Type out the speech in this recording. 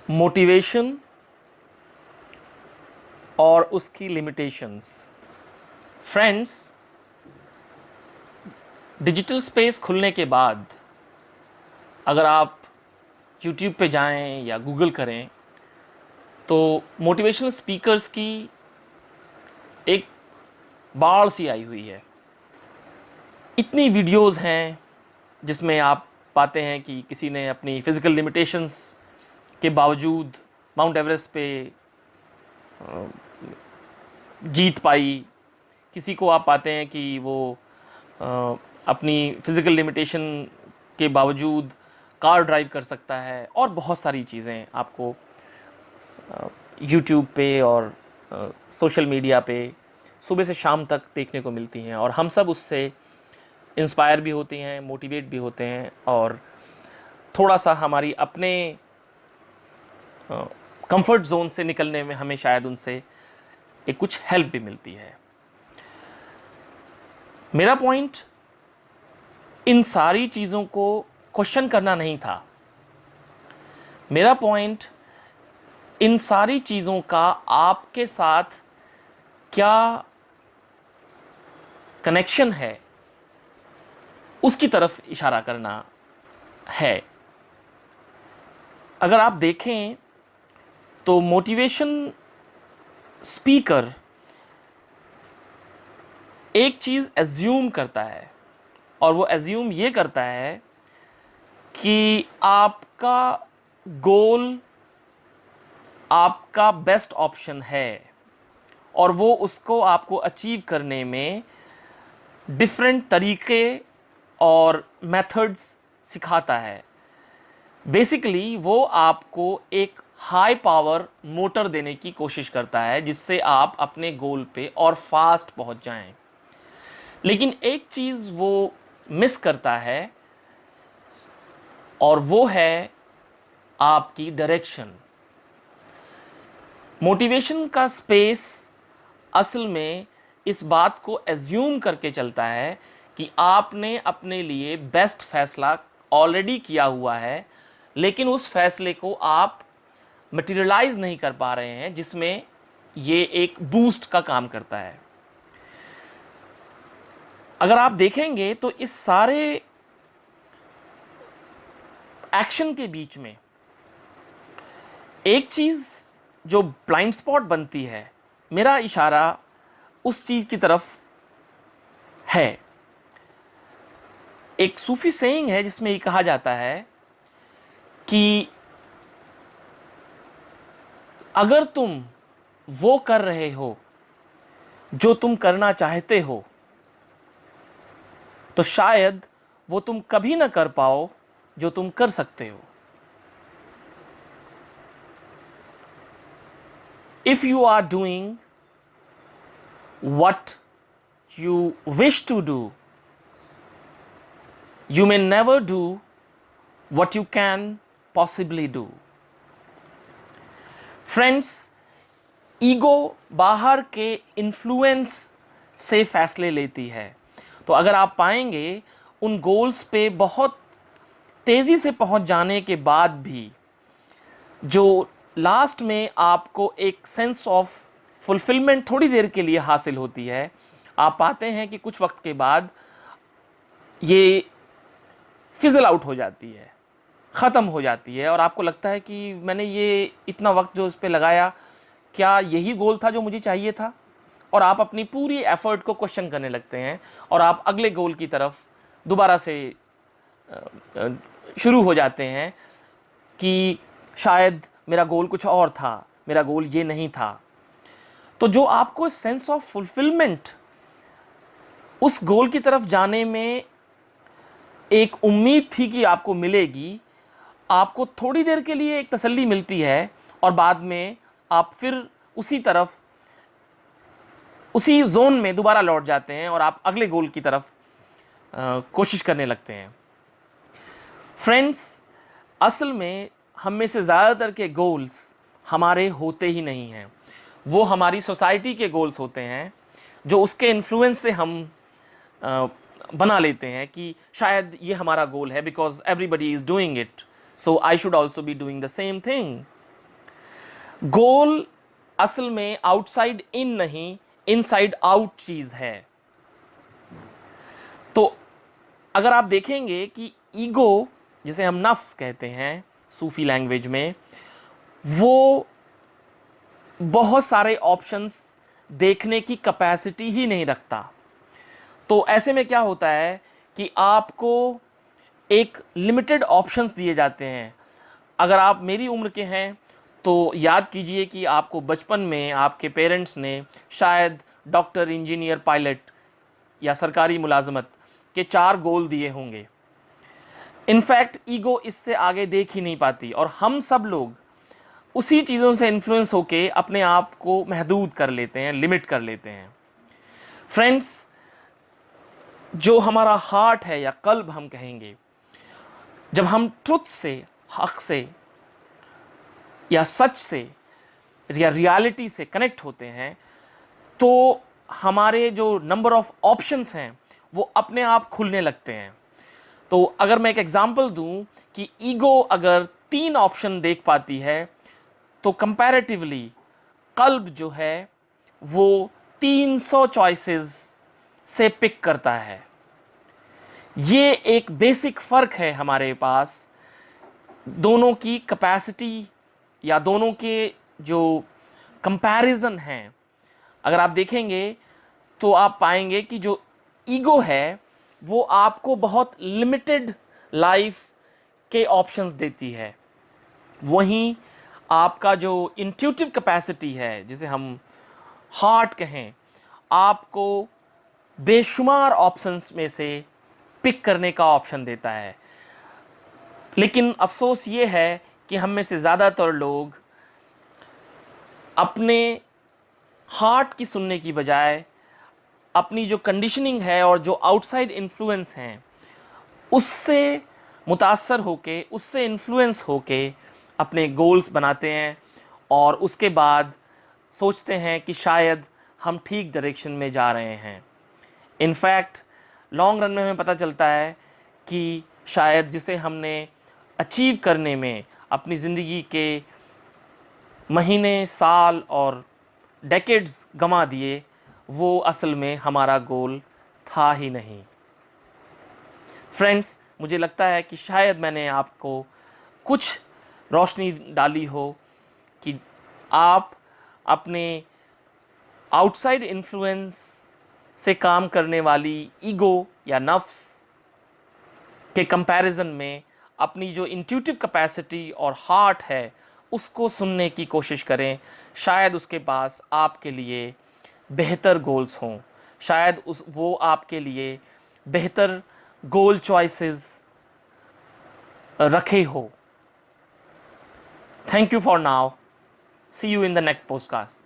Motivation और उसकी limitations. Friends, digital space खुलने के बाद अगर आप यूट्यूब पे जाएं या गूगल करें तो मोटिवेशनल स्पीकर्स की एक बाढ़ सी आई हुई है। इतनी वीडियोस हैं जिसमें आप पाते हैं कि किसी ने अपनी फिज़िकल लिमिटेशंस के बावजूद माउंट एवरेस्ट पे जीत पाई। किसी को आप पाते हैं कि वो अपनी फिज़िकल लिमिटेशन के बावजूद कार ड्राइव कर सकता है, और बहुत सारी चीज़ें आपको यूट्यूब पे और सोशल मीडिया पे सुबह से शाम तक देखने को मिलती हैं, और हम सब उससे इंस्पायर भी होते हैं, मोटिवेट भी होते हैं, और थोड़ा सा हमारी अपने कंफर्ट जोन से निकलने में हमें शायद उनसे एक कुछ हेल्प भी मिलती है। मेरा पॉइंट इन सारी चीज़ों को क्वेश्चन करना नहीं था। मेरा पॉइंट इन सारी चीज़ों का आपके साथ क्या कनेक्शन है उसकी तरफ इशारा करना है। अगर आप देखें तो मोटिवेशन स्पीकर एक चीज़ एज्यूम करता है, और वो एज्यूम ये करता है कि आपका गोल आपका बेस्ट ऑप्शन है, और वो उसको आपको अचीव करने में डिफरेंट तरीके और मेथड्स सिखाता है। बेसिकली वो आपको एक हाई पावर मोटर देने की कोशिश करता है जिससे आप अपने गोल पे और फास्ट पहुंच जाएं। लेकिन एक चीज़ वो मिस करता है, और वो है आपकी डायरेक्शन। मोटिवेशन का स्पेस असल में इस बात को एज्यूम करके चलता है कि आपने अपने लिए बेस्ट फैसला ऑलरेडी किया हुआ है, लेकिन उस फैसले को आप मटेरियलाइज नहीं कर पा रहे हैं, जिसमें ये एक बूस्ट का काम करता है। अगर आप देखेंगे तो इस सारे एक्शन के बीच में एक चीज़ जो ब्लाइंड स्पॉट बनती है, मेरा इशारा उस चीज़ की तरफ है। एक सूफी सेइंग है जिसमें ये कहा जाता है कि अगर तुम वो कर रहे हो जो तुम करना चाहते हो, तो शायद वो तुम कभी ना कर पाओ जो तुम कर सकते हो। If you are doing what you wish to do, you may never do what you can possibly do. Friends, ego बाहर के इन्फ्लुएंस से फैसले लेती है। तो अगर आप पाएंगे उन गोल्स पे बहुत तेज़ी से पहुंच जाने के बाद भी जो लास्ट में आपको एक सेंस ऑफ फुलफिलमेंट थोड़ी देर के लिए हासिल होती है, आप पाते हैं कि कुछ वक्त के बाद ये फिजल आउट हो जाती है, ख़त्म हो जाती है, और आपको लगता है कि मैंने ये इतना वक्त जो इस पर लगाया, क्या यही गोल था जो मुझे चाहिए था? और आप अपनी पूरी एफर्ट को क्वेश्चन करने लगते हैं, और आप अगले गोल की तरफ दोबारा से शुरू हो जाते हैं कि शायद मेरा गोल कुछ और था, मेरा गोल ये नहीं था। तो जो आपको सेंस ऑफ फुलफिलमेंट उस गोल की तरफ जाने में एक उम्मीद थी कि आपको मिलेगी, आपको थोड़ी देर के लिए एक तसल्ली मिलती है, और बाद में आप फिर उसी तरफ उसी जोन में दोबारा लौट जाते हैं, और आप अगले गोल की तरफ कोशिश करने लगते हैं। फ्रेंड्स, असल में हम में से ज़्यादातर के गोल्स हमारे होते ही नहीं हैं। वो हमारी सोसाइटी के गोल्स होते हैं, जो उसके इन्फ्लुएंस से हम बना लेते हैं कि शायद ये हमारा गोल है because everybody is doing it, so I should also be doing the same thing. Goal असल में आउटसाइड इन नहीं, इनसाइड आउट चीज है। तो अगर आप देखेंगे कि ईगो, जिसे हम नफ्स कहते हैं सूफी लैंग्वेज में, वो बहुत सारे ऑप्शंस देखने की कैपेसिटी ही नहीं रखता। तो ऐसे में क्या होता है कि आपको एक लिमिटेड ऑप्शंस दिए जाते हैं। अगर आप मेरी उम्र के हैं तो याद कीजिए कि आपको बचपन में आपके पेरेंट्स ने शायद डॉक्टर, इंजीनियर, पायलट या सरकारी मुलाजमत के 4 गोल दिए होंगे। इनफैक्ट ईगो इससे आगे देख ही नहीं पाती और हम सब लोग उसी चीज़ों से इन्फ्लुएंस होके अपने आप को महदूद कर लेते हैं, लिमिट कर लेते हैं। फ्रेंड्स, जो हमारा हार्ट है या कल्ब हम कहेंगे, जब हम ट्रुथ से, हक से या सच से या रियलिटी से कनेक्ट होते हैं, तो हमारे जो नंबर ऑफ ऑप्शंस हैं वो अपने आप खुलने लगते हैं। तो अगर मैं एक एग्जांपल दूं कि ईगो अगर 3 ऑप्शन देख पाती है, तो कंपैरेटिवली कल्ब जो है वो 300 चॉइसेस से पिक करता है। ये एक बेसिक फ़र्क है हमारे पास दोनों की कैपेसिटी या दोनों के जो कंपैरिजन हैं। अगर आप देखेंगे तो आप पाएंगे कि जो ईगो है वो आपको बहुत लिमिटेड लाइफ के ऑप्शंस देती है, वहीं आपका जो इंट्यूटिव कैपेसिटी है, जिसे हम हार्ट कहें, आपको बेशुमार ऑप्शंस में से पिक करने का ऑप्शन देता है। लेकिन अफसोस ये है कि हम में से ज़्यादातर लोग अपने हार्ट की सुनने की बजाय अपनी जो कंडीशनिंग है और जो आउटसाइड इन्फ्लुएंस हैं उससे मुतासर होके, उससे इन्फ्लुएंस होके अपने गोल्स बनाते हैं और उसके बाद सोचते हैं कि शायद हम ठीक डायरेक्शन में जा रहे हैं। इनफैक्ट लॉन्ग रन में हमें पता चलता है कि शायद जिसे हमने अचीव करने में अपनी ज़िंदगी के महीने, साल और डेकेड्स गंवा दिए, वो असल में हमारा गोल था ही नहीं। फ्रेंड्स, मुझे लगता है कि शायद मैंने आपको कुछ रोशनी डाली हो कि आप अपने आउटसाइड इन्फ्लुएंस से काम करने वाली ईगो या नफ्स के कंपैरिजन में अपनी जो इंट्यूटिव कैपेसिटी और हार्ट है उसको सुनने की कोशिश करें। शायद उसके पास आपके लिए बेहतर गोल्स हों, शायद वो आपके लिए बेहतर गोल चॉइसेस रखे हो। Thank you for now, see you in the next podcast.